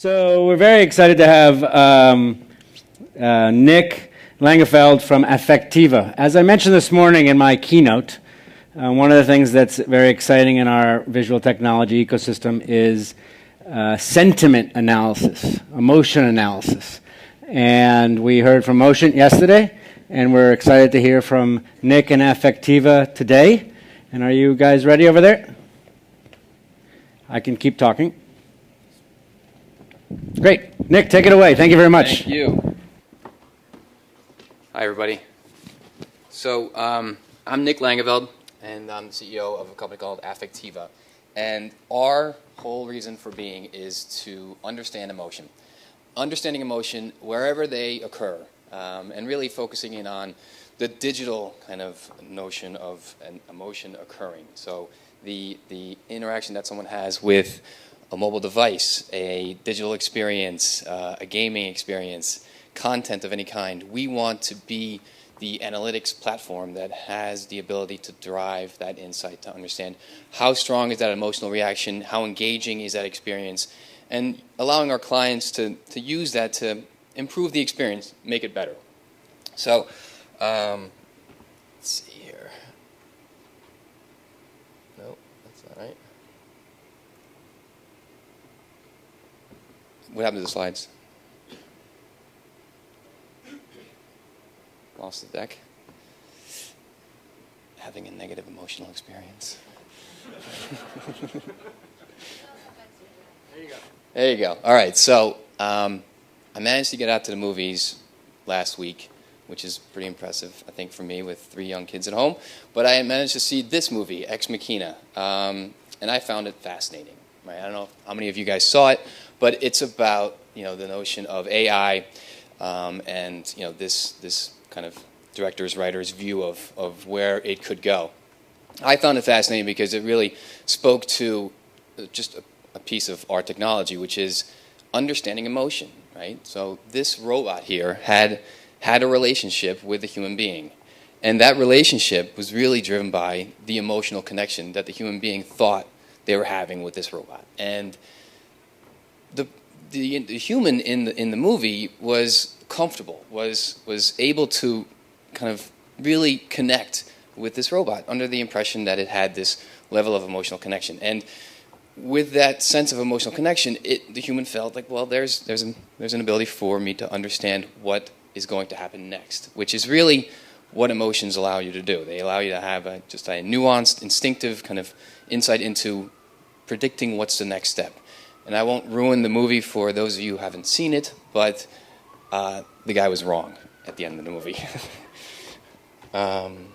So we're very excited to have Nick Langeveld from Affectiva. As I mentioned this morning in my keynote, one of the things that's very exciting in our visual technology ecosystem is sentiment analysis, emotion analysis. And we heard from Motion yesterday, and we're excited to hear from Nick and Affectiva today. And are you guys ready over there? I can keep talking. Great. Nick, take it away. Thank you very much. Thank you. Hi, everybody. So I'm Nick Langeveld, and I'm the CEO of a company called Affectiva. And our whole reason for being is to understand emotion. Understanding emotion wherever they occur, and really focusing in on the digital kind of notion of an emotion occurring. So the interaction that someone has with a mobile device, a digital experience, a gaming experience, content of any kind. We want to be the analytics platform that has the ability to drive that insight, to understand how strong is that emotional reaction, how engaging is that experience, and allowing our clients to use that to improve the experience, make it better. So, let's see here. No, that's not right. What happened to the slides? Lost the deck. Having a negative emotional experience. There you go. There you go. All right, so I managed to get out to the movies last week, which is pretty impressive, I think, for me with 3 young kids at home. But I managed to see this movie, Ex Machina, and I found it fascinating. Right? I don't know how many of you guys saw it, but it's about the notion of AI and this kind of director's, writer's view of where it could go. I found it fascinating because it really spoke to just a piece of our technology, which is understanding emotion. Right? So this robot here had a relationship with a human being, and that relationship was really driven by the emotional connection that the human being thought they were having with this robot. And the human in the movie was comfortable, was able to kind of really connect with this robot under the impression that it had this level of emotional connection. And with that sense of emotional connection, the human felt like, well, there's an ability for me to understand what is going to happen next, which is really what emotions allow you to do. They allow you to have just a nuanced, instinctive kind of insight into predicting what's the next step. And I won't ruin the movie for those of you who haven't seen it, but the guy was wrong at the end of the movie. Again.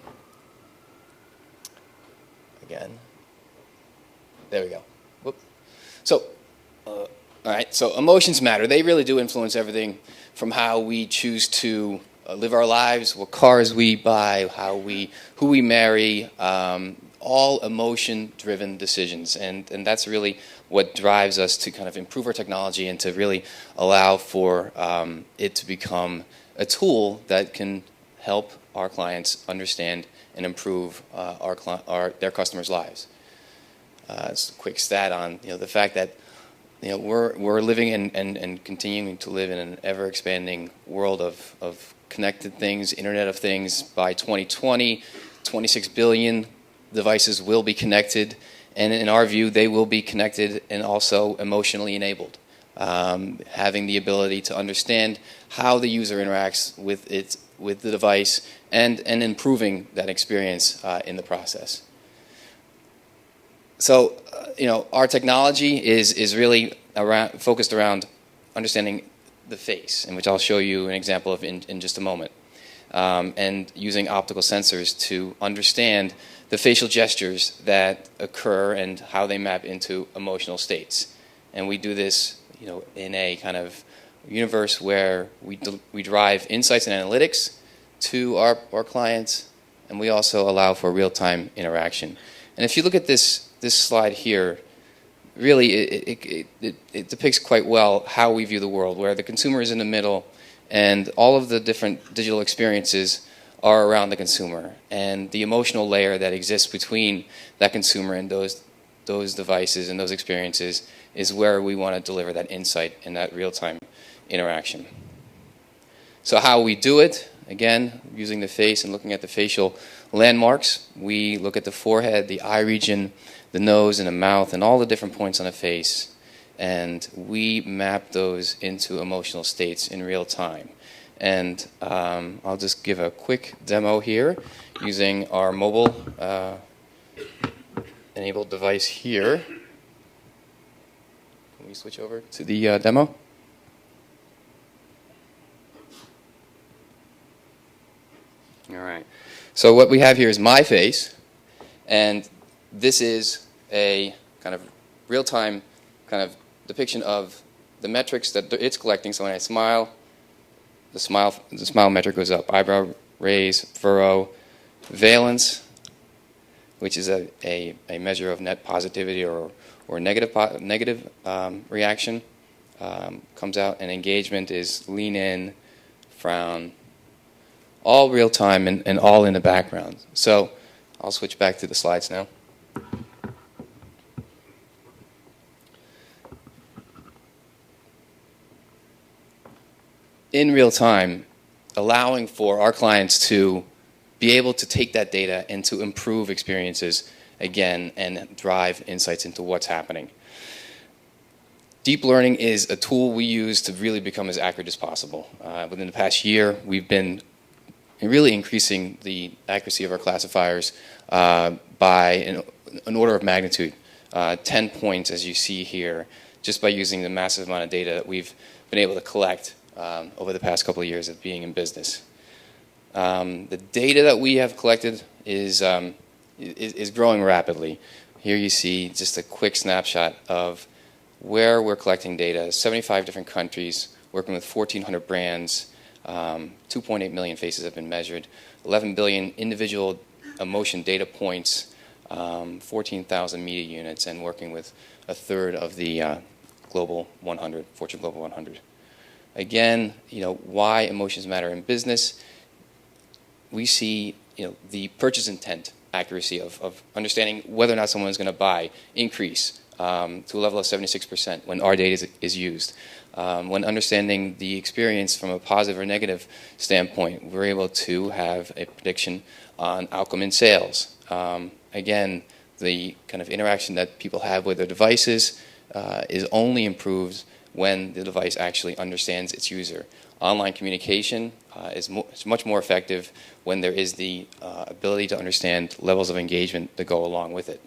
There we go. Whoop. So, all right, so emotions matter. They really do influence everything from how we choose to live our lives, what cars we buy, who we marry, all emotion-driven decisions. And that's really what drives us to kind of improve our technology and to really allow for it to become a tool that can help our clients understand and improve their customers' lives. It's a quick stat on the fact that we're living and continuing to live in an ever-expanding world of connected things, Internet of Things. By 2020, 26 billion devices will be connected, and in our view, they will be connected and also emotionally enabled, having the ability to understand how the user interacts with the device and improving that experience in the process. So, our technology is really focused around understanding the face, in which I'll show you an example of in just a moment, and using optical sensors to understand the facial gestures that occur and how they map into emotional states. And we do this, in a kind of universe where we drive insights and analytics to our clients, and we also allow for real-time interaction. And if you look at this slide here, really it depicts quite well how we view the world, where the consumer is in the middle and all of the different digital experiences are around the consumer, and the emotional layer that exists between that consumer and those those devices and those experiences is where we want to deliver that insight and that real-time interaction. So how we do it, again, using the face and looking at the facial landmarks, we look at the forehead, the eye region, the nose and the mouth, and all the different points on the face, and we map those into emotional states in real time. And I'll just give a quick demo here using our mobile enabled device here. Can we switch over to the demo? All right. So what we have here is my face, and this is a kind of real-time kind of depiction of the metrics that it's collecting. So when I smile, the smile metric goes up. Eyebrow raise, furrow, valence, which is a measure of net positivity or negative reaction, comes out, and engagement is lean in, frown, all real time and all in the background. So I'll switch back to the slides now. In real time, allowing for our clients to be able to take that data and to improve experiences again and drive insights into what's happening. Deep learning is a tool we use to really become as accurate as possible. Within the past year, we've been really increasing the accuracy of our classifiers by an order of magnitude, 10 points as you see here, just by using the massive amount of data that we've been able to collect over the past couple of years of being in business. The data that we have collected is growing rapidly. Here you see just a quick snapshot of where we're collecting data, 75 different countries, working with 1,400 brands, 2.8 million faces have been measured, 11 billion individual emotion data points, 14,000 media units, and working with a third of the Global 100, Fortune Global 100. Again, why emotions matter in business. We see, the purchase intent accuracy of understanding whether or not someone is going to buy increase to a level of 76% when our data is used. When understanding the experience from a positive or negative standpoint, we're able to have a prediction on outcome in sales. Again, the kind of interaction that people have with their devices is only improved when the device actually understands its user. Online communication is much more effective when there is the ability to understand levels of engagement that go along with it.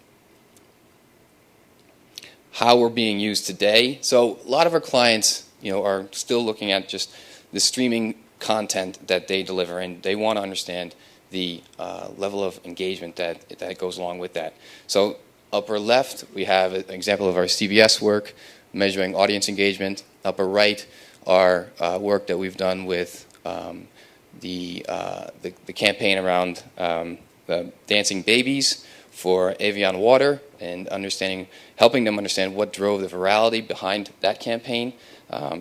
How we're being used today. So a lot of our clients, are still looking at just the streaming content that they deliver, and they want to understand the level of engagement that goes along with that. So upper left, we have an example of our CBS work, measuring audience engagement. Upper right, our work that we've done with the campaign around the dancing babies for Evian water, and helping them understand what drove the virality behind that campaign.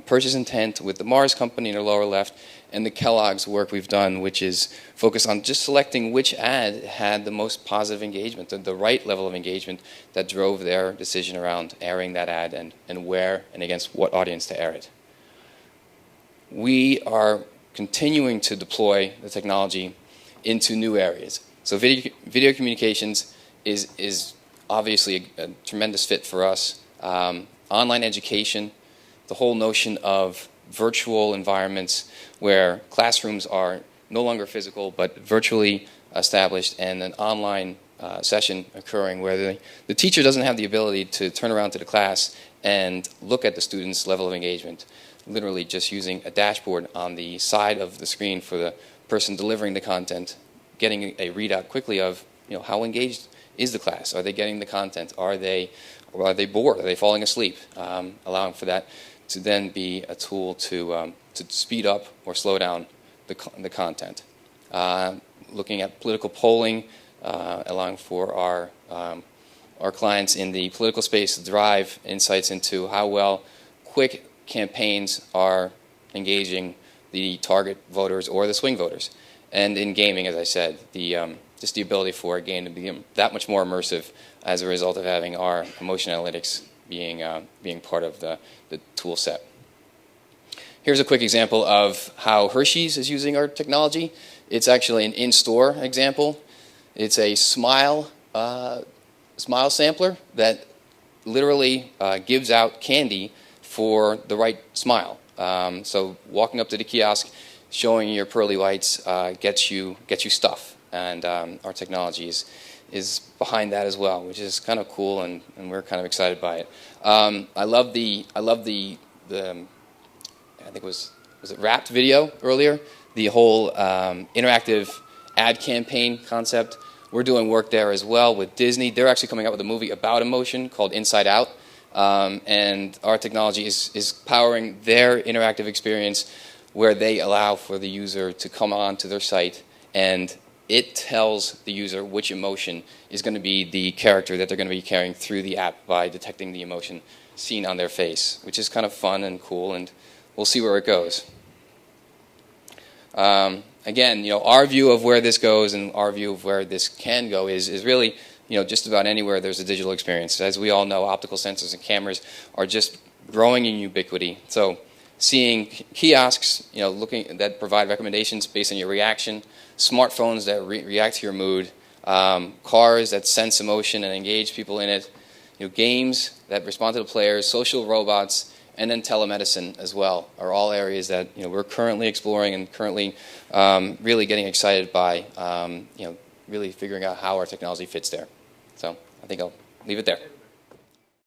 Purchase intent with the Mars company in the lower left, and the Kellogg's work we've done, which is focused on just selecting which ad had the most positive engagement, the right level of engagement that drove their decision around airing that ad and where and against what audience to air it. We are continuing to deploy the technology into new areas. So video communications is obviously a tremendous fit for us. Online education, the whole notion of virtual environments where classrooms are no longer physical but virtually established, and an online session occurring where the teacher doesn't have the ability to turn around to the class and look at the student's level of engagement, literally just using a dashboard on the side of the screen for the person delivering the content, getting a readout quickly of how engaged is the class? Are they getting the content? Are they bored? Are they falling asleep? Allowing for that to then be a tool to speed up or slow down the content. Looking at political polling, allowing for our clients in the political space to drive insights into how well quick campaigns are engaging the target voters or the swing voters. And in gaming, as I said, the just the ability for a game to be that much more immersive as a result of having our emotion analytics being part of the tool set. Here's a quick example of how Hershey's is using our technology. It's actually an in-store example. It's a smile sampler that literally gives out candy for the right smile. So walking up to the kiosk, showing your pearly whites gets you stuff, and our technology is behind that as well, which is kind of cool, and we're kind of excited by it. I love the I think was it Wrapped video earlier? The whole interactive ad campaign concept. We're doing work there as well with Disney. They're actually coming out with a movie about emotion called Inside Out, and our technology is powering their interactive experience where they allow for the user to come onto their site, and it tells the user which emotion is going to be the character that they're going to be carrying through the app by detecting the emotion seen on their face, which is kind of fun and cool, and we'll see where it goes. Again, our view of where this goes and our view of where this can go is really, just about anywhere there's a digital experience. As we all know, optical sensors and cameras are just growing in ubiquity. So seeing kiosks, that provide recommendations based on your reaction, smartphones that react to your mood, cars that sense emotion and engage people in it, games that respond to the players, social robots, and then telemedicine as well are all areas that we're currently exploring and currently really getting excited by, really figuring out how our technology fits there. So I think I'll leave it there.